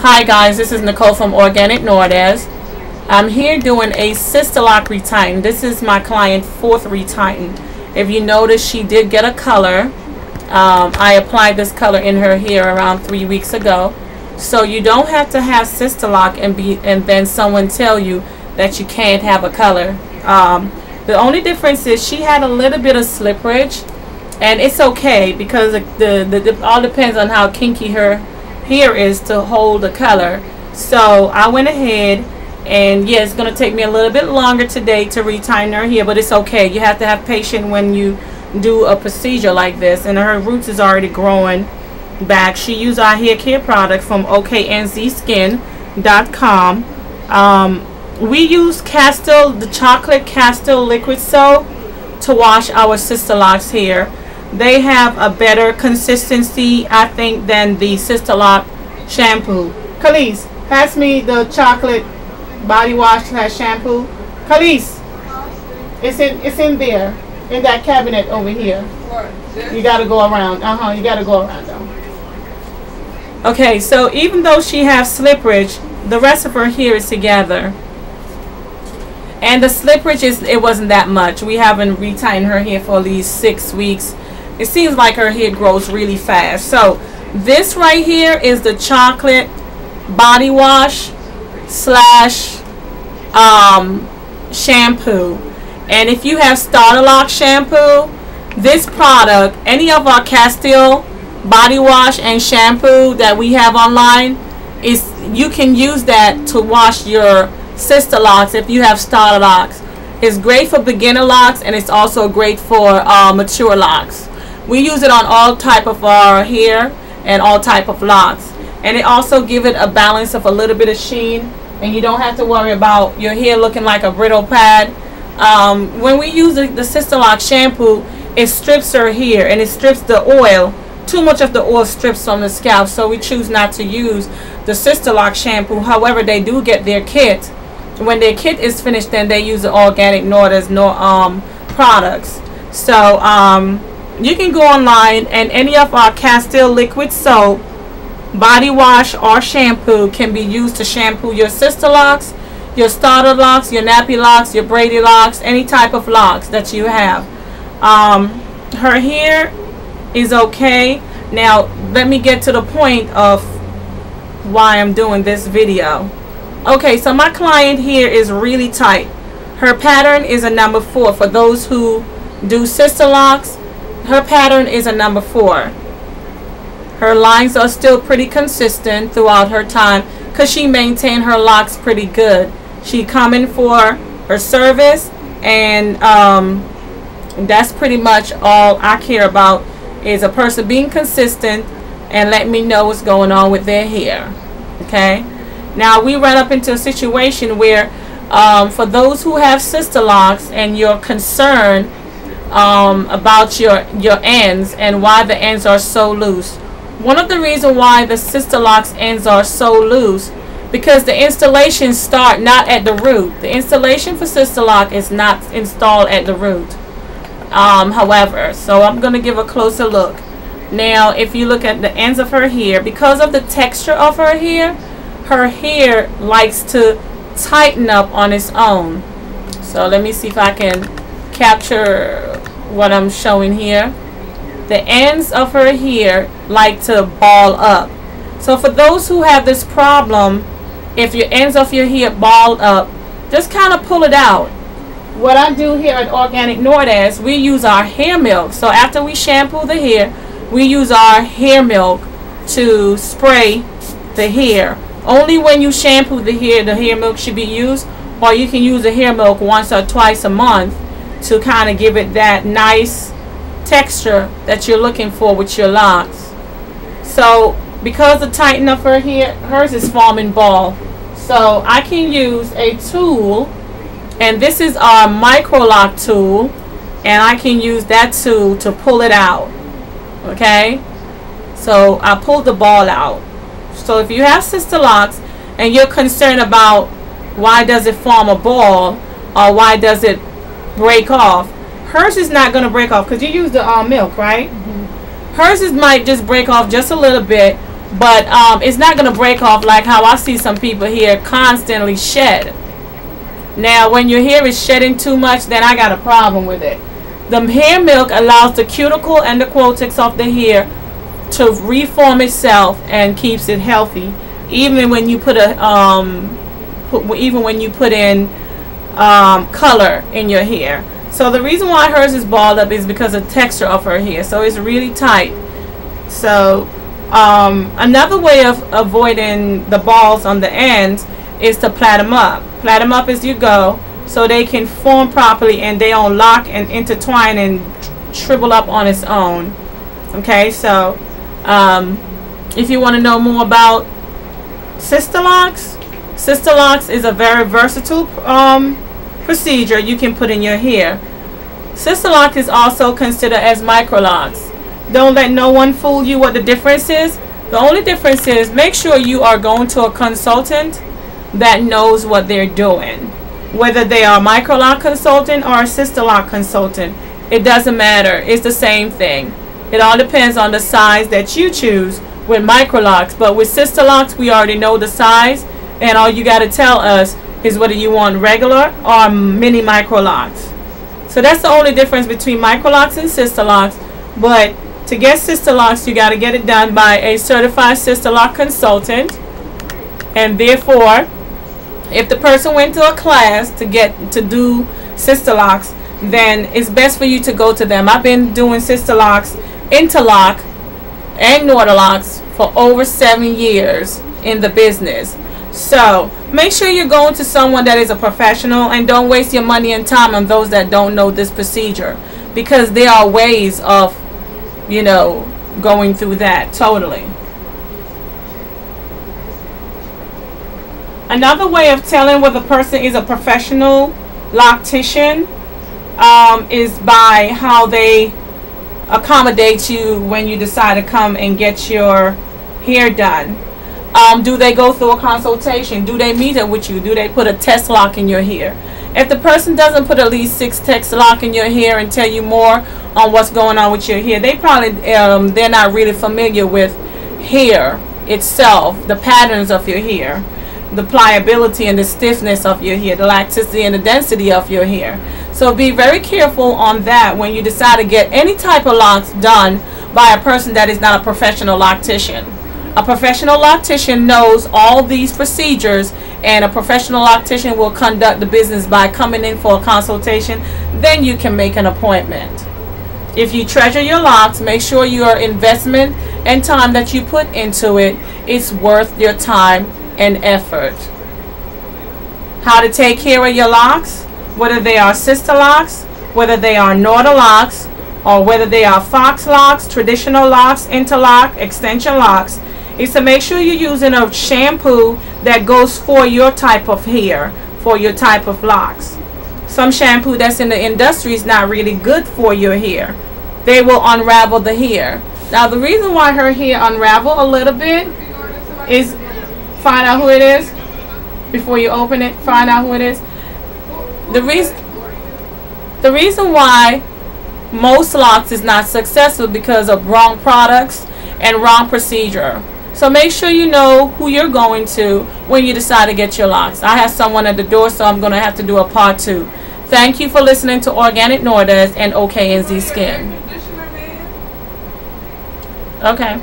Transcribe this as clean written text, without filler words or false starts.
Hi guys, this is Nicole from Organic Nordes. I'm here doing a Sisterlock retighten. This is my client 4th retighten. If you notice, she did get a color. I applied this color in her hair around 3 weeks ago. So you don't have to have Sisterlock and then someone tell you that you can't have a color. The only difference is she had a little bit of slipperage, and it's okay because it all depends on how kinky her hair is to hold the color. So I went ahead and yeah, it's going to take me a little bit longer today to retighten her hair, but it's okay. You have to have patience when you do a procedure like this, and her roots is already growing back. She used our hair care product from oknzskin.com. We use the chocolate Castile liquid soap to wash our Sisterlock's hair. They have a better consistency, I think, than the Sisterlock shampoo. Khalees, pass me the chocolate body wash / shampoo. Khalees, it's in there, in that cabinet over here. You gotta go around. You gotta go around though. Okay, so even though she has slipperage, the rest of her hair is together. And the slipperage it wasn't that much. We haven't retightened her hair for at least 6 weeks. It seems like her hair grows really fast. So this right here is the chocolate body wash / shampoo. And if you have Sisterlock shampoo, this product, any of our Castile body wash and shampoo that we have online, you can use that to wash your Sisterlocks if you have Sisterlocks. It's great for beginner locks, and it's also great for mature locks. We use it on all type of our hair and all type of locks, and it also give it a balance of a little bit of sheen, and you don't have to worry about your hair looking like a brittle pad. When we use the Sisterlock shampoo, it strips her hair and it strips the oil. Too much of the oil strips from the scalp, so we choose not to use the Sisterlock shampoo. However, they do get their kit. When their kit is finished, then they use the Organic Nordes products. So you can go online, and any of our Castile liquid soap, body wash, or shampoo can be used to shampoo your Sisterlocks, your starter locks, your nappy locks, your braided locks, any type of locks that you have. Her hair is okay. Now let me get to the point of why I'm doing this video. Okay, so my client here is really tight. Her pattern is a number 4. For those who do Sisterlocks, her pattern is a number 4. Her lines are still pretty consistent throughout her time because she maintained her locks pretty good. She come in for her service, and that's pretty much all I care about, is a person being consistent and let me know what's going on with their hair. Okay, now we run up into a situation where for those who have Sisterlocks and you're concerned about your ends and why the ends are so loose. One of the reasons why the Sisterlock's ends are so loose, because the installations start not at the root. The installation for Sisterlock is not installed at the root. However, so I'm going to give a closer look. Now, if you look at the ends of her hair, because of the texture of her hair likes to tighten up on its own. So let me see if I can capture what I'm showing here. The ends of her hair like to ball up. So for those who have this problem, if your ends of your hair ball up, just kind of pull it out. What I do here at Organic Nordes, we use our hair milk. So after we shampoo the hair, we use our hair milk to spray the hair. Only when you shampoo the hair milk should be used, or you can use the hair milk once or twice a month to kind of give it that nice texture that you're looking for with your locks. So because the tighten of her hair, hers is forming ball, so I can use a tool, and this is our micro lock tool, and I can use that tool to pull it out. Okay, so I pulled the ball out. So if you have Sisterlocks and you're concerned about why does it form a ball or why does it break off, hers is not going to break off because you use the milk, right? Hers might just break off just a little bit, but it's not going to break off like how I see some people here constantly shed. Now when your hair is shedding too much, then I got a problem with it. The hair milk allows the cuticle and the cortex of the hair to reform itself and keeps it healthy, even when you put a in color in your hair. So the reason why hers is balled up is because of the texture of her hair, so it's really tight. So another way of avoiding the balls on the ends is to plait them up. Plait them up as you go, so they can form properly and they don't lock and intertwine and shrivel up on its own. Okay, so if you want to know more about Sisterlocks, Sisterlocks is a very versatile procedure you can put in your hair. Sisterlock is also considered as microlocks. Don't let no one fool you what the difference is. The only difference is make sure you are going to a consultant that knows what they're doing. Whether they are a microlock consultant or a Sisterlock consultant, it doesn't matter. It's the same thing. It all depends on the size that you choose with microlocks. But with Sisterlocks, we already know the size, and all you got to tell us is whether you want regular or mini microlocks. So that's the only difference between microlocks and Sisterlocks. But to get Sisterlocks, you got to get it done by a certified Sisterlock consultant, and therefore if the person went to a class to do Sisterlocks, then it's best for you to go to them. I've been doing Sisterlocks, Interlock, and Nordelocks for over 7 years in the business. So make sure you're going to someone that is a professional, and don't waste your money and time on those that don't know this procedure, because there are ways of, you know, going through that totally. Another way of telling whether a person is a professional loctician is by how they accommodate you when you decide to come and get your hair done. Do they go through a consultation? Do they meet up with you? Do they put a test lock in your hair? If the person doesn't put at least 6 test lock in your hair and tell you more on what's going on with your hair, they probably they're not really familiar with hair itself, the patterns of your hair, the pliability and the stiffness of your hair, the elasticity and the density of your hair. So be very careful on that when you decide to get any type of locks done by a person that is not a professional loctician. A professional loctician knows all these procedures, and a professional loctician will conduct the business by coming in for a consultation. Then you can make an appointment. If you treasure your locks, make sure your investment and time that you put into it is worth your time and effort. How to take care of your locks, whether they are Sisterlocks, whether they are Nordelocks, or whether they are Fox locks, traditional locks, interlock, extension locks, is to make sure you're using a shampoo that goes for your type of hair, for your type of locks. Some shampoo that's in the industry is not really good for your hair. They will unravel the hair. Now the reason why her hair unravel a little bit is, find out who it is before you open it. Find out who it is. The reason why most locks is not successful because of wrong products and wrong procedure. So make sure you know who you're going to when you decide to get your locks. I have someone at the door, so I'm going to have to do a part 2. Thank you for listening to Organic Nordes and OKNZ Skin. Okay.